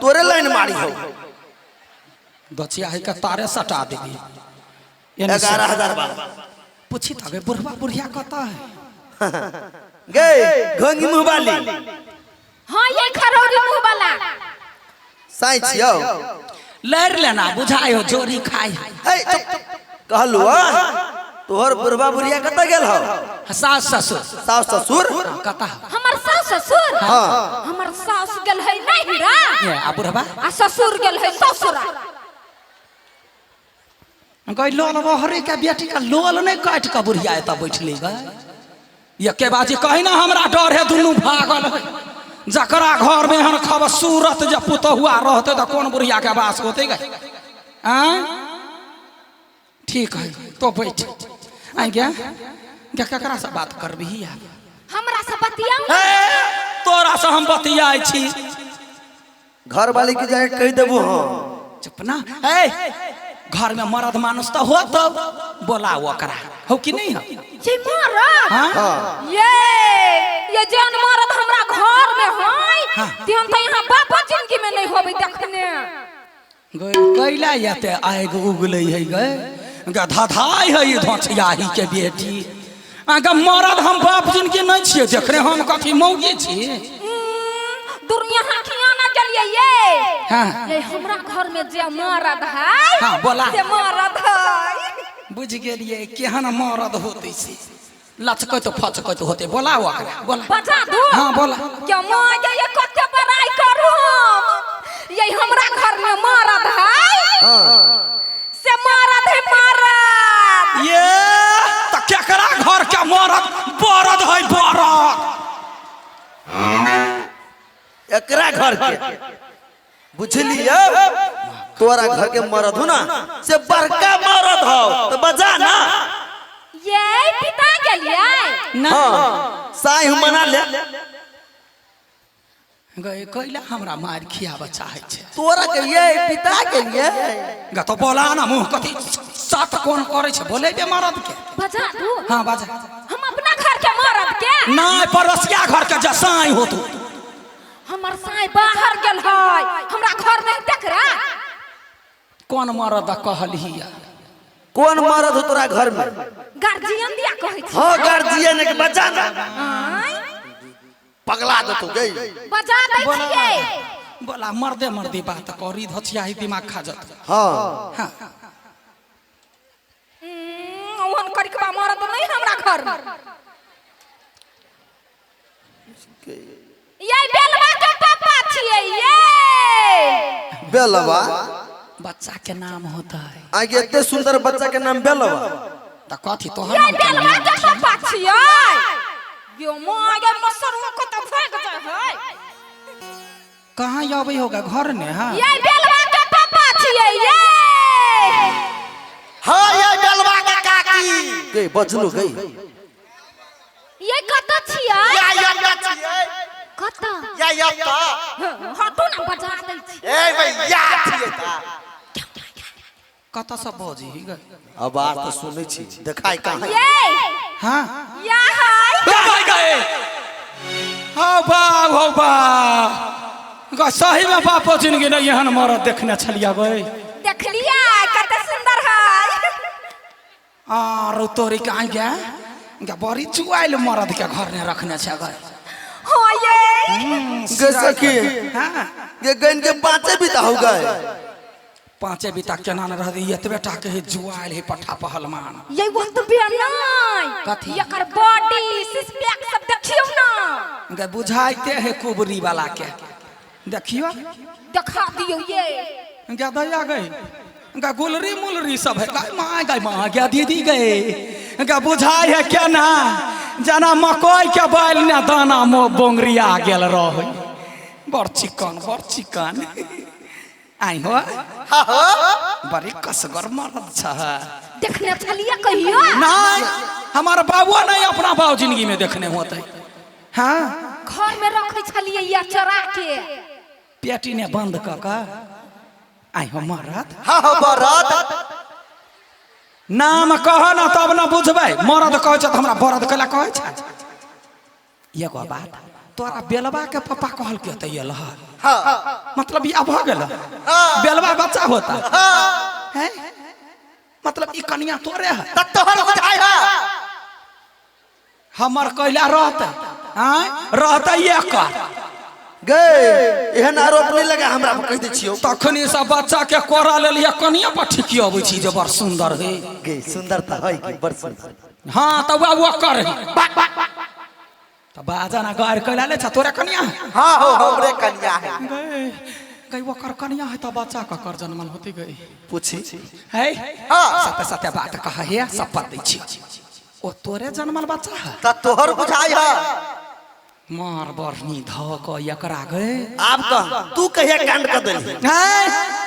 तोरे लाइन मारी हो दचिया है का तारे सटा देगी 11,000 बार पूछी था गए बुढ़वा बुढ़िया कहता है गए घंगी मुंह वाली हाँ ये खरौरी मुंह वाला साई छियो लड़ लेना बुझाई हो जोरी खाई कहलू तोहर बुढ़वा बुढ़िया कत गेल हो सास ससुर कहता हमर सास ससुर हां हमर सास गेल है नहीं रा ये आ बुढ़वा आ ससुर गेल है ससुरा गई लोल बहरे के बेटी का लोल नहीं काट के बुढ़िया एता बैठली गए ये के बाजी कही ना हमरा डर है दुनू भागल है जकरा घर में हन खब सूरत जब पुतहुआ रहते तो कौन बुढ़िया के बास होते गए ठीक है तो बैठ आई क्या क्या ककरा से बात करबी हमरा से बतियाऊ तोरा से हम बतियाई छी घर वाली के जाके कह देबू हां चुप ना घर में मर्द मानुस तो हो तो बोलाओ ओकरा हो कि नहीं हो जे मरद हां ये जन मरद हमरा घर में होय तिहन त यहां बापा जिंदगी में नहीं होबे देखने कैला याते आएगो उगले है गए धाधाई है ये धोछियाही के बेटी आगे मरद हम बाप जिनके नहीं छिए देखने हम कथी मौगी छी दुनिया खिया ना चलिए ये हमरा घर में जे मरद है हां बोला जे मरद है बुझ गेलिए केहन मरद होते छी लचकत फचकत होते बोलाओ ओकरा बोला बता दो हां बोला क्या मां ये कते बड़ाई करू ये हमरा घर में मरद है हां से मरद है मरद ये त केकरा घर के मरद बरद है बरद एकरा घर के बुझलिए तोरा घर के मरद हो ना से बड़का मरद हो तो बजा ना ये पिता गेलिए ना साई हम मना ले गए कैला हमरा मार खियाब चाहे छे तोरा के ये पिता के लिए ग तो बोला ना मुंह कथी साथ कौन करे छे बोले बे मरद के बजा दू हां बाजा हम अपना घर के मरद के ना पड़ोसिया घर के जसाई हो तू हमर साई बाहर गेल है हमरा घर में देखरा कौन मरद कहलिया कौन मरद हो तोरा घर में गार्जियन दिया कहै छी हां गार्जियन के बचा ना पगला दे तू गई बजा दै छिए बोला मर्दे मर्दी बात करी धछियाही दिमाग खा जत हां हां ओहन करके मरद नहीं हमरा घर में ये बेलवा के पापा छिए ये बेलवा बच्चा के नाम होता है आगे इतने सुंदर बच्चा के नाम बेलवा त कथी तो ये बेलवा के पापा छिए यो मागे मसरू को तो फेंक दे है कहां आबै होगा घर ने हां ये बेलवा के पापा छिए ये हां ये बेलवा के काकी गई बजलू गई ये कत छिए या छिए कत या तो हटो ना बजा दै छी ए भैया छिए ता कत सब बजी गए अब बात तो सुनै छी देखाई कहां ये हां या हाय भाई गए हो बा ग सही में बापो जिंदगी नहीं हन मरद देखने छलिया गए देख लिया कत सुंदर है आ रो तोरी का गया ग बड़ी चुआइल मरद के घर ने रखने छ गए हो ये गे सखी हां ये गन के पांचे भी तो हो गए पांचे बिता केना न रहदी एतबे टा के जुआइल है पठा पहलमान ये वक्त भी नहीं कथी एकर बॉडी सिक्स पैक सब देखियो ना ग बुझाइते है कुबरी वाला के देखियो दिखा दियो ये ग दया गए ग गुलरी मुलरी सब है गाय मां गया दीदी गए ग बुझाई है केना जना मकई के बैल ने दाना मो बोंगरिया गेल रह बड़ चिकन आई हो बड़ी कसगर मरद छ देखने चलिए कहियो नहीं हमारा बाबुआ नहीं अपना बाबू जिंदगी में देखने होते हाँ घर में रखे छलिए या चरा के पेटी ने बंद क आई हो मरद हां हो मरद नाम कह ना तब ना बुझबै मरद कहै छ त हमरा बरद कला कहै छ एगो बात तोरा बेलवा के पापा कहल के तैये लहर हाँ मतलब या भ गेल बेलवा बच्चा होता है मतलब ई कन्या तोरे है त तोहर बुझाई है हमर कैला रहता हैं रहता एक गए एहन आरोप नहीं लगा हमरा पर कह दे छियो तखनी सब बच्चा के कोरा ले लिया कनिया पर ठिकी अबै छी जे बड़ सुंदर है गे सुंदरता है कि बड़ सुंदर हां तब वो कर तब बाजा ना गार कैला ले छ तोरा कनिया हां हो हमरे कन्या है गई वो कर कनिया है तब बच्चा का कर जन्मन होती गई पूछी है हां सत्य सत्य बात कह है सब पत दै छी ओ तोरे जन्मल बच्चा है त तोहर बुझाई है मार बरनी ध क एकरा गए आप कह तू कहिया कांड कर देली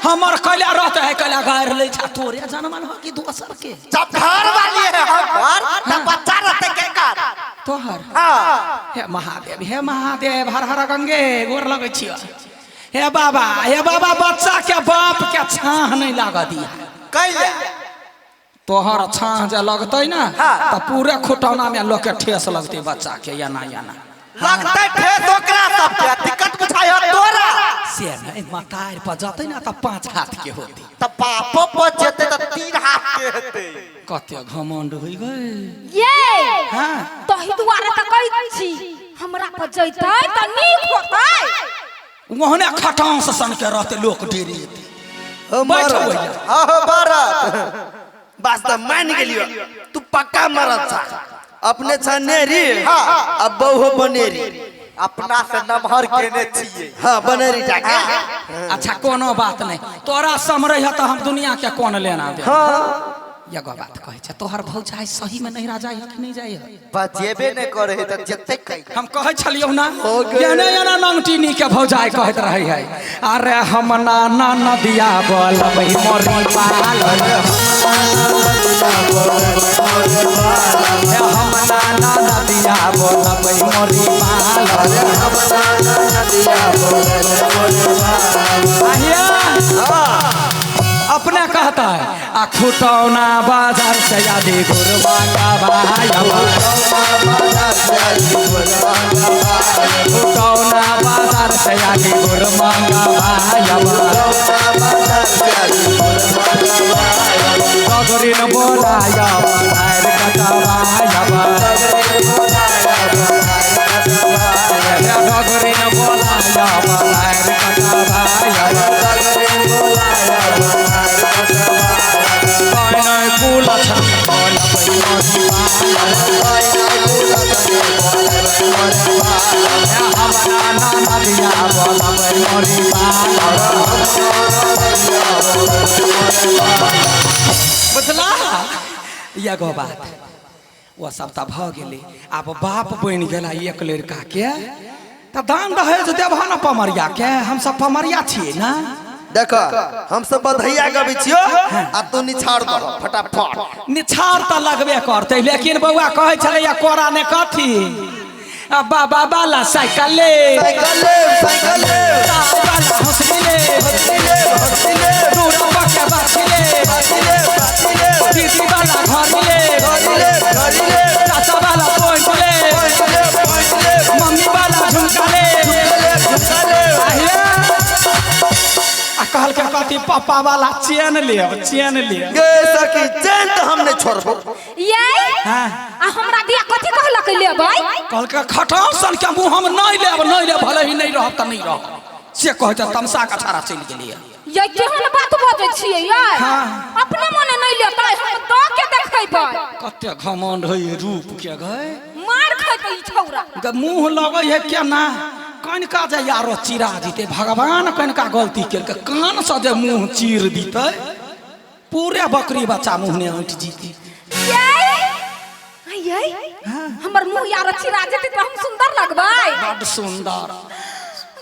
हमर कैला रहते है कैला गार ले छ तोरे जन्मल हो कि दोसर के जब घर वाली है हमर त बच्चा रहते के कर तोहर हां हे महादेव हर हर गंगे गोर लगै छियो हे बाबा बच्चा के बाप के छाह नहीं लाग दिया कैले तोहर छाह जे लगतै ना त पूरे खुटौना में लोग के ठेस लगतै बच्चा के या ना लगतै ठेस ओकरा सब के दिक्कत बुझाई है तोरा से नहीं मतार पर जतै ना त 5 हाथ के होती त पापो पर जेते त 3 हाथ के हेते कते घमंड होई गए ये हां तोही दुआरे त कहै छी हमरा पर जइतै त नीक होतै ओहने खटांस सन के रहते लोग डेरी बैठो हां भारत वास्तव मान गेलियो तू पक्का मरत छ अपने छ नेरी हां अब बहु बनेरी अपना से नमहर केने छिए हां बनेरी टाके अच्छा कोनो बात नहीं तोरा समरै है त हम दुनिया के कोन लेना दे हां एगो बात कहै छ तोहर भौजाई सही में नहीं राजा है कि नहीं जाय है बजेबे न करे है त जत्ते कहि हम कहै छलियौ ना याना नंगटीनी के भौजाई कहत रहै है अरे हम ना नदिया बोलबै मोरी पाल हम ना नदिया बोलबै मोरी पाल हम ना नदिया बोलबै मोरी पाल अपने कहता है आ खुटौना बाजार से यादी गुरबा का भाई खुटौना बाजार से यादी गुरबा का भाई न बोलाया बनार कटवाया डगरी न बोलाया बनार कटवाया कुल बुझला एगो बात वो सब त भ गेलै अब बाप बन गेला एक लड़का के त दान दहेज देबह न पमरिया के हम सब पमरिया छियै ना देखो हम सब बधैया गबै छियो आ तू निछाड़ दो फटाफट निछाड़ त लगबे करतै लेकिन बौआ कहै छलै या कोरा ने कथी आ बाबा वाला साइकिल ले बाला हंसली ले दूरवा के बाछी ले दीदी वाला घर ले चाचा वाला पॉइंट ले मम्मी वाला झुमका ले आ कहल के कथी पापा वाला चेन ले गे सखी चेन त हम नहीं छोड़बो ये हां आ हमरा दिया कथी कहलक लेबै कहल के खटाव सन के मुंह हम नहीं लेब भले ही नहीं रहब त नहीं रहब से कहै त तमसा का छाड़ा चल गेलिए ये केहन बात बजै छियै यार अपने मने नहीं लेतै हम द के देखैबै कते घमंड है रूप के गए मार खैतै ई छौरा मुंह लगै है केना कनका जे यारो चिरा जीते भगवान कनका गलती केलके कान से जे मुंह चीर दीते पूरे बकरी बच्चा मुंह ने ऐंठ जीती ये हमर मुंह यारो चिरा जेते त हम सुंदर लगबै बड़ सुंदर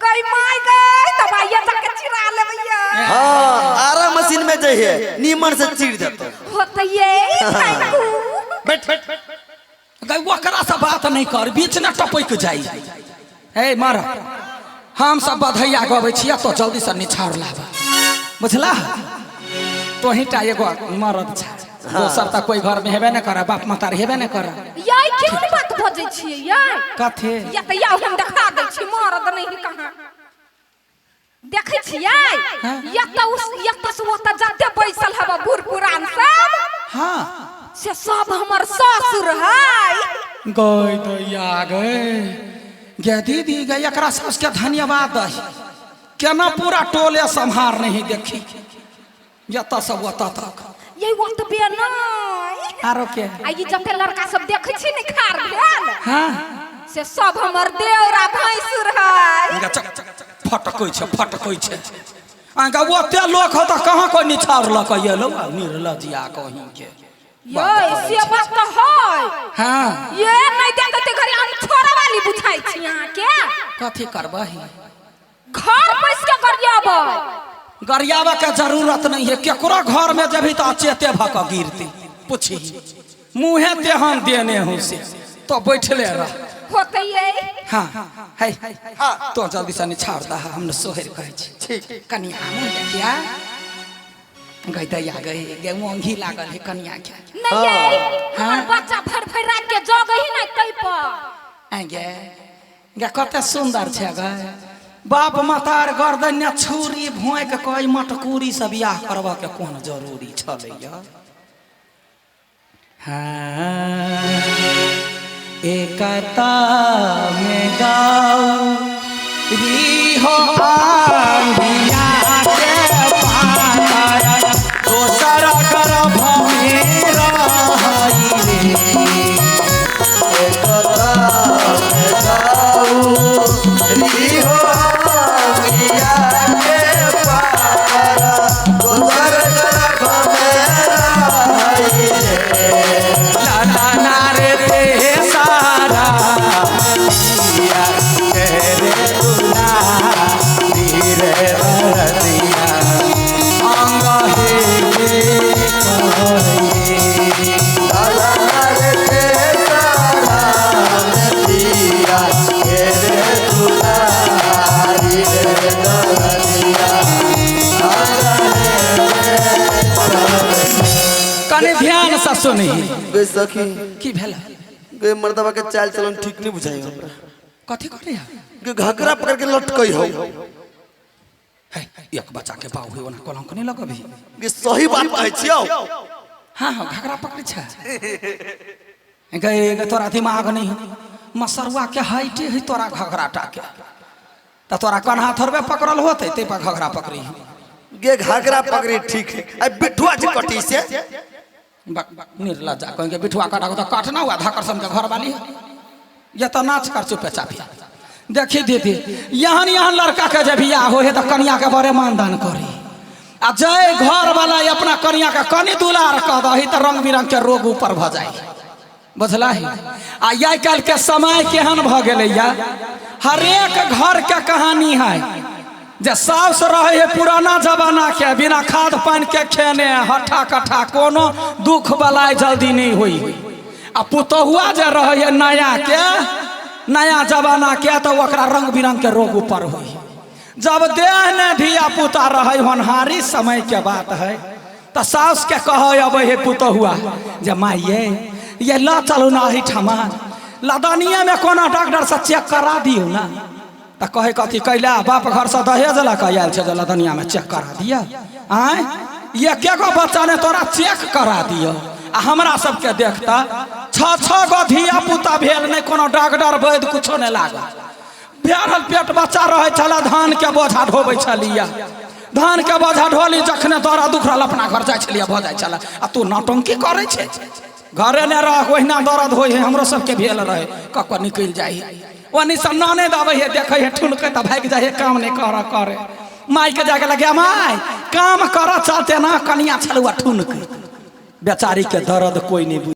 गई माय गई दबाइया तक के चिरा लेबैया हां आरा मशीन में जइए नीमन से चीर देतो होतैये थैंकू बैठ गई ओकरा से बात नहीं कर बीच न टपक जाई हे मार हम सब बधैया गबै छियै तो जल्दी से निछाड़ लाबा बुझला तो हिटा एगो मरद छ दोसर त कोई घर में हेबे न करे बाप मातार हेबे न करे याई केहन बात बजै छियै ये कथे या त या हम देखा दै छी मरद नहीं कहां देखै छियै या त सुवत जते बैसल हबा बूढ़ पुरान सब हां से सब हमर ससुर है गई दैया गए गे दीदी गई एकरा सबके धन्यवाद दही केना पूरा टोले संहार नहीं देखी जता सब वता तक ये वत बे नहीं आरो के आ ई जते लड़का सब देखै छी ने खार भेल हां से सब हमर देवरा भैंसुर है फटकै छै आगा ओते लोक हो त कहां कोई निछार ल के एलो निर्लजिया कहीं के ये से बात तो है हां ये नहीं देखते घरे हम छोरा वाली बुझाई छी यहां के कथि करबही घर पैस के गरियाबो गरियाबा के जरूरत नहीं है केकरो घर में जभी तो चेते भक गिरती पूछी मुंहे ते हम देने हूं से तो बैठले रह होते ये हां है हां तो जल्दी से निछाड़ दा हमने सोहर कहै छी ठीक कनिया मुंह देखिया गई दैया गई गे मोंघी लागल है कनिया के नहीं ये हमर बच्चा फर रात के जगही नहीं तई पर गे गे कते सुंदर छै गे बाप मातार गर्दन्या छुरी भोंय के कोई मटकुरी से बियाह करबा के कोन जरूरी छलैया हां एकता में गाओ री हो आंधिया के पार दोसर कर भमेरा हई रे एकता में गाऊ री हो आंधिया के पार दोसर कर भमेरा हई रे लाला नारे ते सारा दिया तेरे दुला धीरे रतिया अंग हे कहिए लाला रे सारा दिया तेरे दुलारी रे दरदिया कने ध्यान से सुनी गे सखी की भेल गे मर्दवा के चाल चलन ठीक नहीं बुझाई हमरा कथि करे गे घघरा पकड़ के लटकई हो है एक बच्चा के बाऊ है ओना कलंक नहीं लगबी गे सही बात कहै छियौ हां हां घगरा पकड़ छ गए तोरा दिमाग नहीं मसरुआ के हाइटे है तोरा घगरा टाके त तोरा कन्हा थरबे पकड़ल होते ते पर घगरा पकड़ी गे घघरा पकड़ी ठीक है आई बिठुआ जे कटी से निर्लजा कहेंगे बिठुआ काटा तो काटना हुआ धाकर सम के घर वाली है ये तो नाच कर चुपे चापी देखी दीदी यहाँ लड़का के जब बियाह हो है तो कन्या के बड़े मानदान करी आ जय घर वाला अपना कन्या के कनी दुलार कह दही तो रंग बिरंग के रोग ऊपर भ जाए बुझला ही आ आइ काल के समय केहन भ गेलै या हरेक घर के कहानी है जे साउस रहे है पुराना जमाना के बिना खाद पानी के खेने हठा कठा कोनो दुख बलाय जल्दी नहीं हुई आ पुतहुआ जे रहे है नया जमाना के तो ओकरा रंग बिरंग के रोग ऊपर हुई जब देह ने धिया पुता रहे होनहारी समय के बात है तो साउस के कह अब है पुतहुआ जे माइये ये ला चलू ना ही ठमा लदनिया में कोनो डॉक्टर से चेक करा दियो ना तो कहे कथी कैला बाप घर से दहेज ला के आयल छे लदनिया में चेक करा दिया आय ये के गो बच्चा ने तोरा चेक करा दियो आ हमरा सबके देखता छ गो धिया पुता भेल नहीं कोनो डॉक्टर वैद कुछो नहीं लागल प्यारल पेट बच्चा रहे छला धान के बोझा ढोबै छलिया धान के बोझा ढोली जखने तोरा दुखरल अपना घर जाय छलिया भ जाय छला आ तू नौटंकी करे छे घरे ने रह ओहिना दर्द होय है हमरो सबके भेल रहे कक निकल जाय ओनी से नाने दावे है देखे है ठुनके त भाग जाय है काम नहीं करे माई के जाके लगे माई काम कर चलते ना कनिया छलुआ ठुनके बेचारी के दर्द कोई नहीं